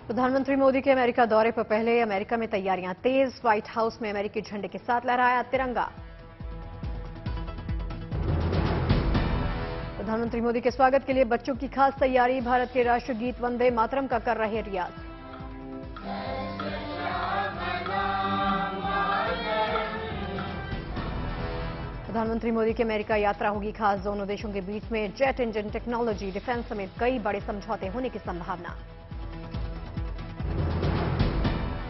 प्रधानमंत्री मोदी के अमेरिका दौरे पर पहले अमेरिका में तैयारियां तेज। व्हाइट हाउस में अमेरिकी झंडे के साथ लहराया तिरंगा। प्रधानमंत्री मोदी के स्वागत के लिए बच्चों की खास तैयारी। भारत के राष्ट्रगीत वंदे मातरम का कर रहे रियाज। प्रधानमंत्री मोदी की अमेरिका यात्रा होगी खास। दोनों देशों के बीच में जेट इंजन टेक्नोलॉजी, डिफेंस समेत कई बड़े समझौते होने की संभावना।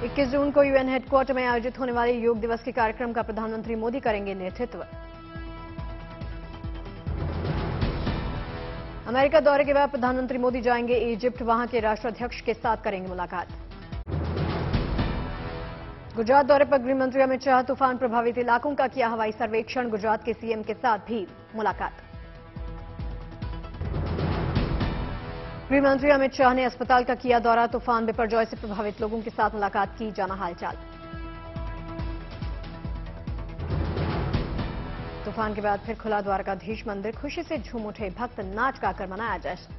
21 जून को यूएन हेडक्वार्टर में आयोजित होने वाले योग दिवस के कार्यक्रम का प्रधानमंत्री मोदी करेंगे नेतृत्व। अमेरिका दौरे के बाद प्रधानमंत्री मोदी जाएंगे इजिप्ट। वहां के राष्ट्राध्यक्ष के साथ करेंगे मुलाकात। गुजरात दौरे पर गृह मंत्री अमित शाह तूफान प्रभावित इलाकों का किया हवाई सर्वेक्षण। गुजरात के सीएम के साथ भी मुलाकात। गृह मंत्री अमित शाह ने अस्पताल का किया दौरा। तूफान बिपरजॉय से प्रभावित लोगों के साथ मुलाकात की, जाना हालचाल। तूफान के बाद फिर खुला द्वारकाधीश मंदिर। खुशी से झूम उठे भक्त, नाच गाकर मनाया जश्न।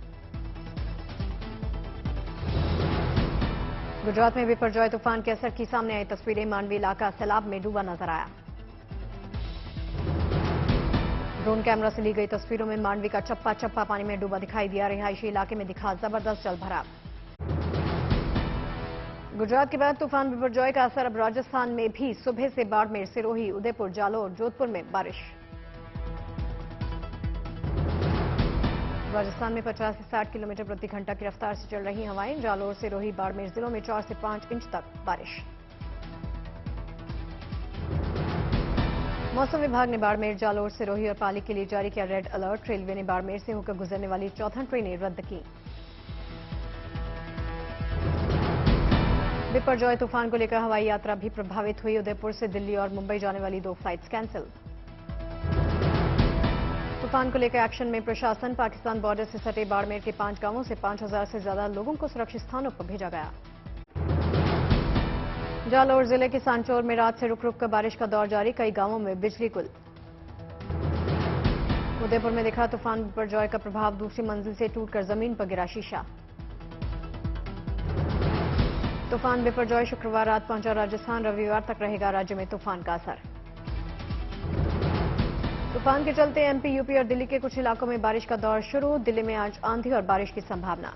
गुजरात में बिपरजॉय तूफान के असर की सामने आई तस्वीरें। मांडवी इलाका सैलाब में डूबा नजर आया। ड्रोन कैमरा से ली गई तस्वीरों में मांडवी का चप्पा चप्पा पानी में डूबा दिखाई दिया। रिहायशी इलाके में दिखा जबरदस्त जलभराव। गुजरात के बाद तूफान बिपरजॉय का असर अब राजस्थान में भी। सुबह से बाड़मेर, सिरोही, उदयपुर, जालोर, जोधपुर में बारिश। राजस्थान में 50 से 60 किलोमीटर प्रति घंटा की रफ्तार से चल रही हवाएं। जालोर, सिरोही, बाड़मेर जिलों में 4 से 5 इंच तक बारिश। मौसम विभाग ने बाड़मेर, जालोर, सिरोही और पाली के लिए जारी किया रेड अलर्ट। रेलवे ने बाड़मेर से होकर गुजरने वाली 14 ट्रेनें रद्द की। बिपरजॉय तूफान को लेकर हवाई यात्रा भी प्रभावित हुई। उदयपुर से दिल्ली और मुंबई जाने वाली 2 फ्लाइट्स कैंसिल। तूफान को लेकर एक्शन में प्रशासन। पाकिस्तान बॉर्डर से सटे बाड़मेर के 5 गांवों से 5000 से ज्यादा लोगों को सुरक्षित स्थानों पर भेजा गया। जालौर जिले के सांचौर में रात से रुक रुक कर बारिश का दौर जारी। कई गांवों में बिजली गुल। उदयपुर में दिखा तूफान बिपरजॉय का प्रभाव। दूसरी मंजिल से टूटकर जमीन पर गिरा शीशा। तूफान बिपरजॉय शुक्रवार रात पहुंचा राजस्थान। रविवार तक रहेगा राज्य में तूफान का असर। तूफान के चलते एमपी, यूपी और दिल्ली के कुछ इलाकों में बारिश का दौर शुरू। दिल्ली में आज आंधी और बारिश की संभावना।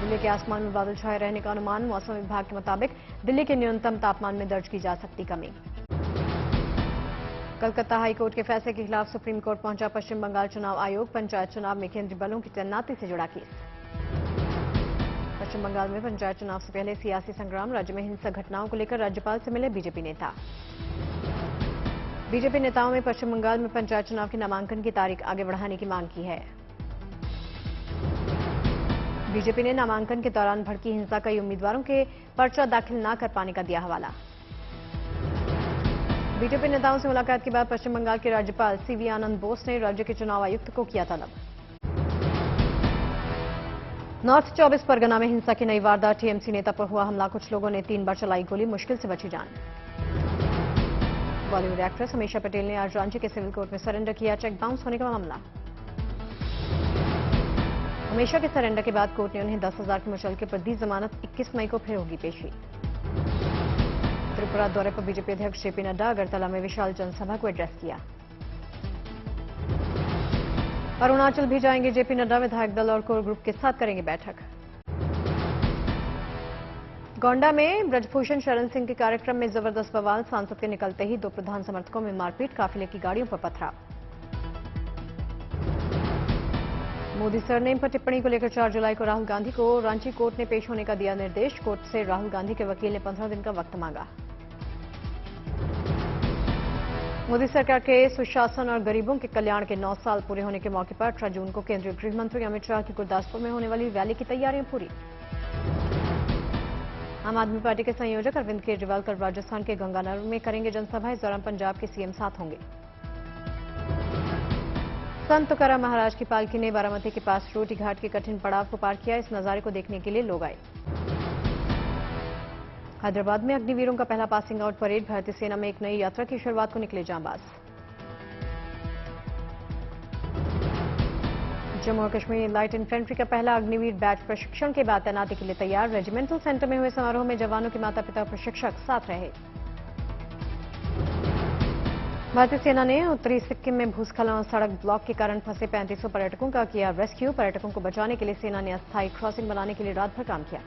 दिल्ली के आसमान में बादल छाए रहने का अनुमान। मौसम विभाग के मुताबिक दिल्ली के न्यूनतम तापमान में दर्ज की जा सकती कमी। कलकत्ता हाईकोर्ट के फैसले के खिलाफ सुप्रीम कोर्ट पहुंचा पश्चिम बंगाल चुनाव आयोग। पंचायत चुनाव में केंद्रीय बलों की तैनाती से जुड़ा केस। पश्चिम बंगाल में पंचायत चुनाव से पहले सियासी संग्राम। राज्य में हिंसक घटनाओं को लेकर राज्यपाल से मिले बीजेपी नेता। बीजेपी नेताओं में पश्चिम बंगाल में पंचायत चुनाव के नामांकन की तारीख आगे बढ़ाने की मांग की है। बीजेपी ने नामांकन के दौरान भड़की हिंसा कई उम्मीदवारों के पर्चा दाखिल न कर पाने का दिया हवाला। बीजेपी नेताओं से मुलाकात के बाद पश्चिम बंगाल के राज्यपाल सीवी आनंद बोस ने राज्य के चुनाव आयुक्त को किया तलब। नॉर्थ 24 परगना में हिंसा की नई वारदात। टीएमसी नेता पर हुआ हमला। कुछ लोगों ने 3 बार चलाई गोली, मुश्किल से बची जान। बॉलीवुड एक्ट्रेस हमेशा पटेल ने आज रांची के सिविल कोर्ट में सरेंडर किया। चेक बाउंस होने का मामला। हमेशा के सरेंडर के बाद कोर्ट ने उन्हें 10,000 की मुचलके पर दी जमानत। 21 मई को फिर होगी पेशी। त्रिपुरा दौरे पर बीजेपी अध्यक्ष जेपी नड्डा अगरतला में विशाल जनसभा को एड्रेस किया। अरुणाचल भी जाएंगे जेपी नड्डा। विधायक दल और कोर ग्रुप के साथ करेंगे बैठक। गोंडा में ब्रजभूषण शरण सिंह के कार्यक्रम में जबरदस्त बवाल। सांसद के निकलते ही 2 प्रधान समर्थकों में मारपीट। काफिले की गाड़ियों पर पथराव। मोदी सरनेम पर टिप्पणी को लेकर 4 जुलाई को राहुल गांधी को रांची कोर्ट ने पेश होने का दिया निर्देश। कोर्ट से राहुल गांधी के वकील ने 15 दिन का वक्त मांगा। मोदी सरकार के सुशासन और गरीबों के कल्याण के 9 साल पूरे होने के मौके पर 18 जून को केंद्रीय गृह मंत्री अमित शाह की गुरदासपुर में होने वाली रैली की तैयारियां पूरी। आम आदमी पार्टी के संयोजक अरविंद केजरीवाल कल राजस्थान के गंगानगर में करेंगे जनसभा। इस दौरान पंजाब के सीएम साथ होंगे। संत तुकाराम महाराज की पालकी ने बारामती के पास रोटी घाट के कठिन पड़ाव को पार किया। इस नजारे को देखने के लिए लोग आए। हैदराबाद में अग्निवीरों का पहला पासिंग आउट परेड। भारतीय सेना में एक नई यात्रा की शुरुआत को निकले जांबाज। जम्मू और कश्मीर लाइट इन्फेंट्री का पहला अग्निवीर बैच प्रशिक्षण के बाद तैनाती के लिए तैयार। रेजिमेंटल सेंटर में हुए समारोह में जवानों के माता पिता और प्रशिक्षक साथ रहे। भारतीय सेना ने उत्तरी सिक्किम में भूस्खलन और सड़क ब्लॉक के कारण फंसे 3500 पर्यटकों का किया रेस्क्यू। पर्यटकों को बचाने के लिए सेना ने अस्थायी क्रॉसिंग बनाने के लिए रात भर काम किया।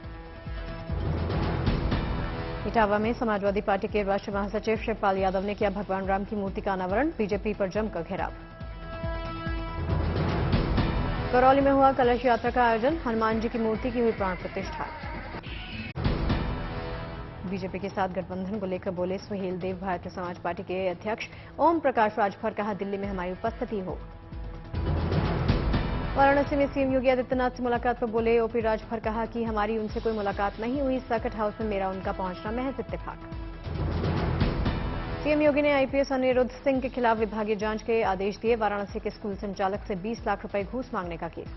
इटावा में समाजवादी पार्टी के राष्ट्रीय महासचिव शिवपाल यादव ने किया भगवान राम की मूर्ति का अनावरण। बीजेपी पर जमकर घेराव। करौली में हुआ कलश यात्रा का आयोजन। हनुमान जी की मूर्ति की हुई प्राण प्रतिष्ठा। बीजेपी के साथ गठबंधन को लेकर बोले सुहेल देव। भारतीय समाज पार्टी के अध्यक्ष ओम प्रकाश राजभर कहा, दिल्ली में हमारी उपस्थिति हो। वाराणसी में सीएम योगी आदित्यनाथ से मुलाकात पर बोले ओपी राजभर कहा कि हमारी उनसे कोई मुलाकात नहीं हुई। सर्किट हाउस में मेरा उनका पहुंचना महज इत्तेफाक। सीएम योगी ने आईपीएस अनिरुद्ध सिंह के खिलाफ विभागीय जांच के आदेश दिए। वाराणसी के स्कूल संचालक से 20 लाख रुपए घूस मांगने का केस।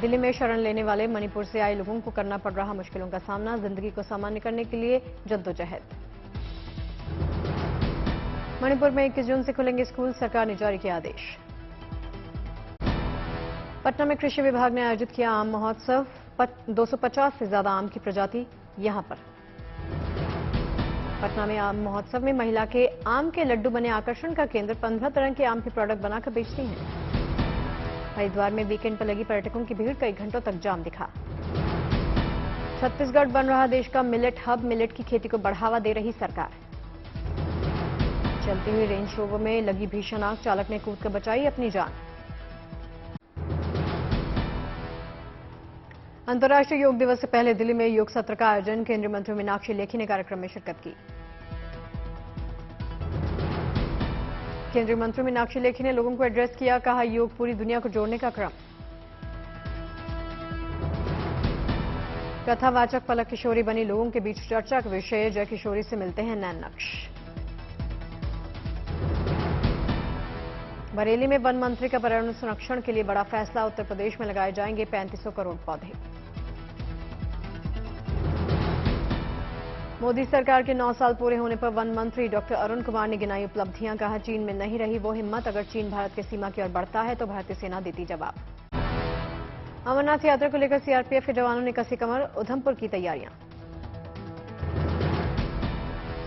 दिल्ली में शरण लेने वाले मणिपुर से आए लोगों को करना पड़ रहा मुश्किलों का सामना। जिंदगी को सामान्य करने के लिए जद्दोजहद। मणिपुर में 21 जून से खुलेंगे स्कूल। सरकार ने जारी किया आदेश। पटना में कृषि विभाग ने आयोजित किया आम महोत्सव। 250 से ज्यादा आम की प्रजाति यहां पर। पटना में आम महोत्सव में महिला के आम के लड्डू बने आकर्षण का केंद्र। 15 तरह के आम के प्रोडक्ट बनाकर बेचती हैं। हरिद्वार में वीकेंड पर लगी पर्यटकों की भीड़ कई घंटों तक जाम दिखा। छत्तीसगढ़ बन रहा देश का मिलेट हब। मिलेट की खेती को बढ़ावा दे रही सरकार। चलती हुई रेंज रोवर में लगी भीषण आग। चालक ने कूदकर बचाई अपनी जान। अंतर्राष्ट्रीय योग दिवस से पहले दिल्ली में योग सत्र का आयोजन। केंद्रीय मंत्री मीनाक्षी लेखी ने कार्यक्रम में शिरकत की। केंद्रीय मंत्री मीनाक्षी लेखी ने लोगों को एड्रेस किया। कहा, योग पूरी दुनिया को जोड़ने का क्रम। कथावाचक पलक किशोरी बनी लोगों के बीच चर्चा का विषय। जय किशोरी से मिलते हैं नैन नक्श। बरेली में वन मंत्री का पर्यावरण संरक्षण के लिए बड़ा फैसला। उत्तर प्रदेश में लगाए जाएंगे 3500 करोड़ पौधे। मोदी सरकार के 9 साल पूरे होने पर वन मंत्री डॉक्टर अरुण कुमार ने गिनाई उपलब्धियां। कहा, चीन में नहीं रही वो हिम्मत। अगर चीन भारत की सीमा की ओर बढ़ता है तो भारतीय सेना देती जवाब। अमरनाथ यात्रा को लेकर सीआरपीएफ के जवानों ने कसी कमर। उधमपुर की तैयारियां।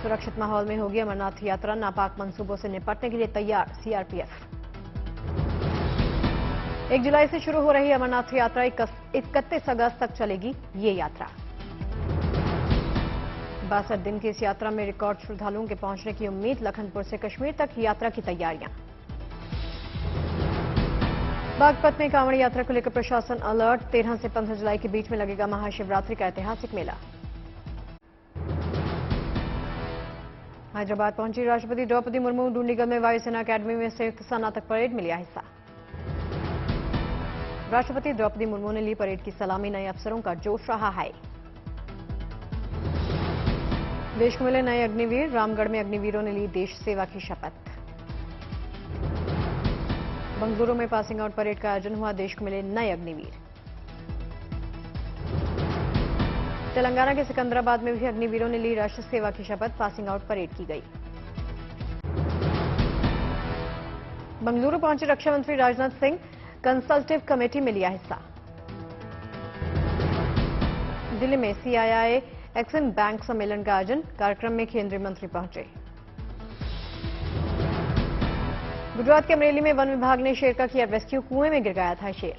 सुरक्षित माहौल में होगी अमरनाथ यात्रा। नापाक मंसूबों से निपटने के लिए तैयार सीआरपीएफ। 1 जुलाई से शुरू हो रही अमरनाथ यात्रा। 31 अगस्त तक चलेगी ये यात्रा। 62 दिन की इस यात्रा में रिकॉर्ड श्रद्धालुओं के पहुंचने की उम्मीद। लखनपुर से कश्मीर तक यात्रा की तैयारियां। बागपत में कांवड़ यात्रा को लेकर प्रशासन अलर्ट। 13 से 15 जुलाई के बीच में लगेगा महाशिवरात्रि का ऐतिहासिक मेला। हैदराबाद पहुंची राष्ट्रपति द्रौपदी मुर्मू। डूंडीगल में वायुसेना अकेडमी में संयुक्त स्नातक परेड में लिया हिस्सा। राष्ट्रपति द्रौपदी मुर्मू ने ली परेड की सलामी। नए अफसरों का जोश रहा है। देश को मिले नए अग्निवीर। रामगढ़ में अग्निवीरों ने ली देश सेवा की शपथ। बंगलुरु में पासिंग आउट परेड का आयोजन हुआ। देश को मिले नए अग्निवीर। तेलंगाना के सिकंदराबाद में भी अग्निवीरों ने ली राष्ट्र सेवा की शपथ। पासिंग आउट परेड की गई। बंगलुरु पहुंचे रक्षा मंत्री राजनाथ सिंह। कंसल्टेटिव कमेटी में लिया हिस्सा। दिल्ली में सीआईआई एक्सिम बैंक सम्मेलन का आयोजन। कार्यक्रम में केंद्रीय मंत्री पहुंचे। गुजरात के अमरेली में वन विभाग ने शेर का किया रेस्क्यू। कुएं में गिर गया था शेर।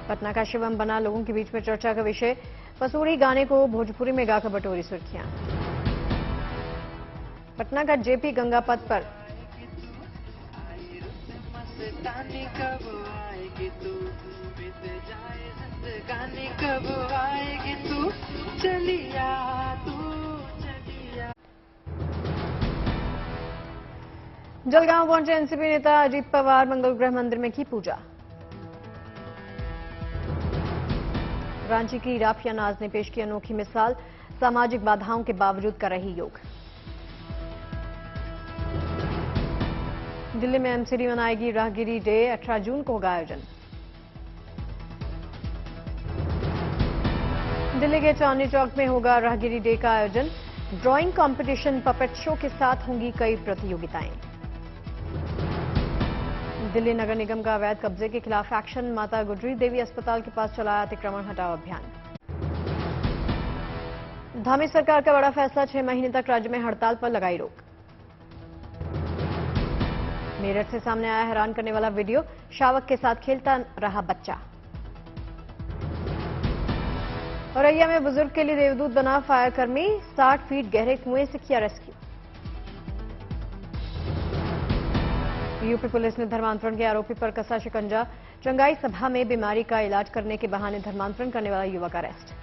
पटना का शिवम बना लोगों के बीच में चर्चा का विषय। पसूरी गाने को भोजपुरी में गाकर बटोरी सुर्खियां। पटना का जेपी गंगा पथ पर कब आएगी तू चलिया तू चलिया। जलगांव पहुंचे एनसीपी नेता अजीत पवार। मंगल ग्रह मंदिर में की पूजा। रांची की राफिया नाज ने पेश की अनोखी मिसाल। सामाजिक बाधाओं के बावजूद कर रही योग। दिल्ली में एमसीडी मनाएगी राहगिरी डे। 18 जून को होगा आयोजन। दिल्ली के चांदनी चौक में होगा राहगिरी डे का आयोजन। ड्राइंग कंपटीशन, पपेट शो के साथ होंगी कई प्रतियोगिताएं। दिल्ली नगर निगम का अवैध कब्जे के खिलाफ एक्शन, माता गुजरी देवी अस्पताल के पास चलाया अतिक्रमण हटाओ अभियान। धामी सरकार का बड़ा फैसला, 6 महीने तक राज्य में हड़ताल पर लगाई रोक। मेरठ से सामने आया हैरान करने वाला वीडियो, शावक के साथ खेलता रहा बच्चा। औरैया में बुजुर्ग के लिए देवदूत बना फायरकर्मी, 60 फीट गहरे कुएं से किया रेस्क्यू। यूपी पुलिस ने धर्मांतरण के आरोपी पर कसा शिकंजा, चंगाई सभा में बीमारी का इलाज करने के बहाने धर्मांतरण करने वाला युवक अरेस्ट।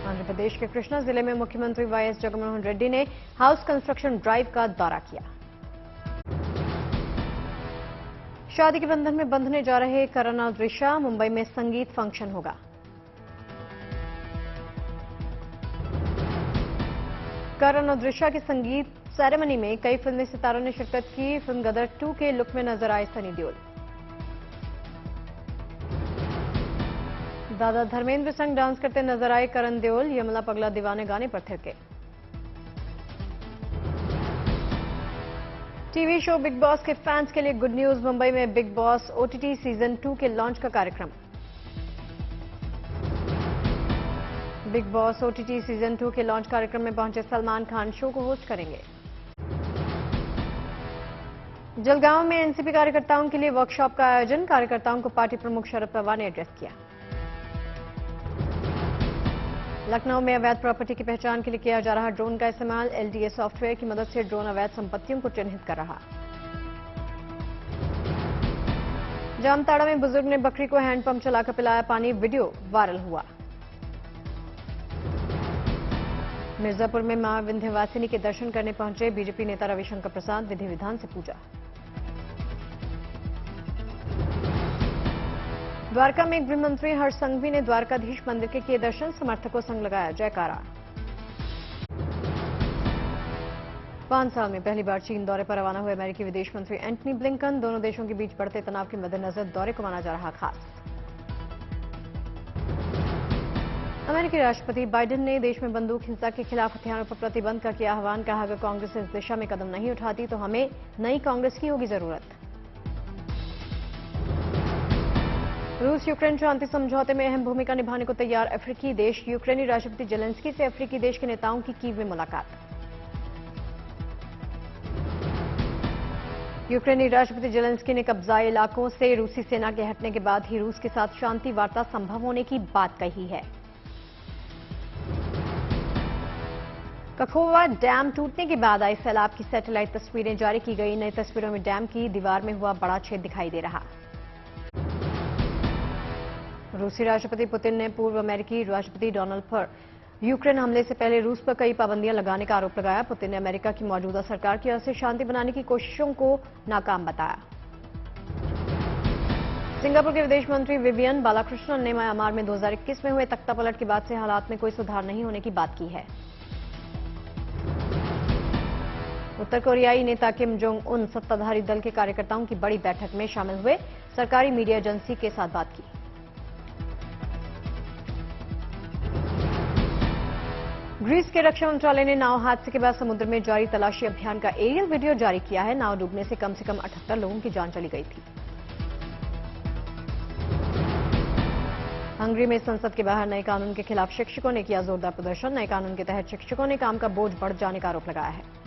आंध्र प्रदेश के कृष्णा जिले में मुख्यमंत्री वाईएस जगनमोहन रेड्डी ने हाउस कंस्ट्रक्शन ड्राइव का दौरा किया। शादी के बंधन में बंधने जा रहे करण और दृश्या, मुंबई में संगीत फंक्शन होगा। करण और दृश्या की संगीत सेरेमनी में कई फिल्मी सितारों ने शिरकत की। फिल्म गदर 2 के लुक में नजर आए सनी देओल। दादा धर्मेंद्र संग डांस करते नजर आए करण देओल, यमला पगला दीवाने गाने पर थिरके। टीवी शो बिग बॉस के फैंस के लिए गुड न्यूज, मुंबई में बिग बॉस ओटीटी सीजन 2 के लॉन्च का कार्यक्रम। बिग बॉस ओटीटी सीजन 2 के लॉन्च कार्यक्रम में पहुंचे सलमान खान शो को होस्ट करेंगे। जलगांव में एनसीपी कार्यकर्ताओं के लिए वर्कशॉप का आयोजन, कार्यकर्ताओं को पार्टी प्रमुख शरद पवार ने एड्रेस किया। लखनऊ में अवैध प्रॉपर्टी की पहचान के लिए किया जा रहा ड्रोन का इस्तेमाल, एलडीए सॉफ्टवेयर की मदद से ड्रोन अवैध संपत्तियों को चिन्हित कर रहा। जामताड़ा में बुजुर्ग ने बकरी को हैंडपंप चलाकर पिलाया पानी, वीडियो वायरल हुआ। मिर्जापुर में मां विंध्यवासिनी के दर्शन करने पहुंचे बीजेपी नेता रविशंकर प्रसाद, विधि विधान से पूजा। द्वारका में गृह मंत्री हर्ष संघवी ने द्वारकाधीश मंदिर के किए दर्शन, समर्थकों संग लगाया जयकारा। 5 साल में पहली बार चीन दौरे पर रवाना हुए अमेरिकी विदेश मंत्री एंटनी ब्लिंकन, दोनों देशों के बीच बढ़ते तनाव के मद्देनजर दौरे को माना जा रहा खास। अमेरिकी राष्ट्रपति बाइडेन ने देश में बंदूक हिंसा के खिलाफ हथियारों पर प्रतिबंध का किया आह्वान, कहा अगर कांग्रेस इस दिशा में कदम नहीं उठाती तो हमें नई कांग्रेस की होगी जरूरत। रूस यूक्रेन शांति समझौते में अहम भूमिका निभाने को तैयार अफ्रीकी देश, यूक्रेनी राष्ट्रपति जेलेंस्की से अफ्रीकी देश के नेताओं की कीव में मुलाकात। यूक्रेनी राष्ट्रपति जेलेंस्की ने कब्जाए इलाकों से रूसी सेना के हटने के बाद ही रूस के साथ शांति वार्ता संभव होने की बात कही है। कखोवा डैम टूटने के बाद आई सैलाब की सैटेलाइट तस्वीरें जारी की गई। नई तस्वीरों में डैम की दीवार में हुआ बड़ा छेद दिखाई दे रहा। रूसी राष्ट्रपति पुतिन ने पूर्व अमेरिकी राष्ट्रपति डोनाल्ड पर यूक्रेन हमले से पहले रूस पर कई पाबंदियां लगाने का आरोप लगाया। पुतिन ने अमेरिका की मौजूदा सरकार की ओर से शांति बनाने की कोशिशों को नाकाम बताया। सिंगापुर के विदेश मंत्री विवियन बालाकृष्णन ने म्यांमार में 2021 में हुए तख्तापलट के बाद से हालात में कोई सुधार नहीं होने की बात की है। उत्तर कोरियाई नेता किम जोंग उन सत्ताधारी दल के कार्यकर्ताओं की बड़ी बैठक में शामिल हुए, सरकारी मीडिया एजेंसी के साथ बात की। ग्रीस के रक्षा मंत्रालय ने नाव हादसे के बाद समुद्र में जारी तलाशी अभियान का एरियल वीडियो जारी किया है। नाव डूबने से कम 78 लोगों की जान चली गई थी। हंगरी में संसद के बाहर नए कानून के खिलाफ शिक्षकों ने किया जोरदार प्रदर्शन। नए कानून के तहत शिक्षकों ने काम का बोझ बढ़ जाने का आरोप लगाया है।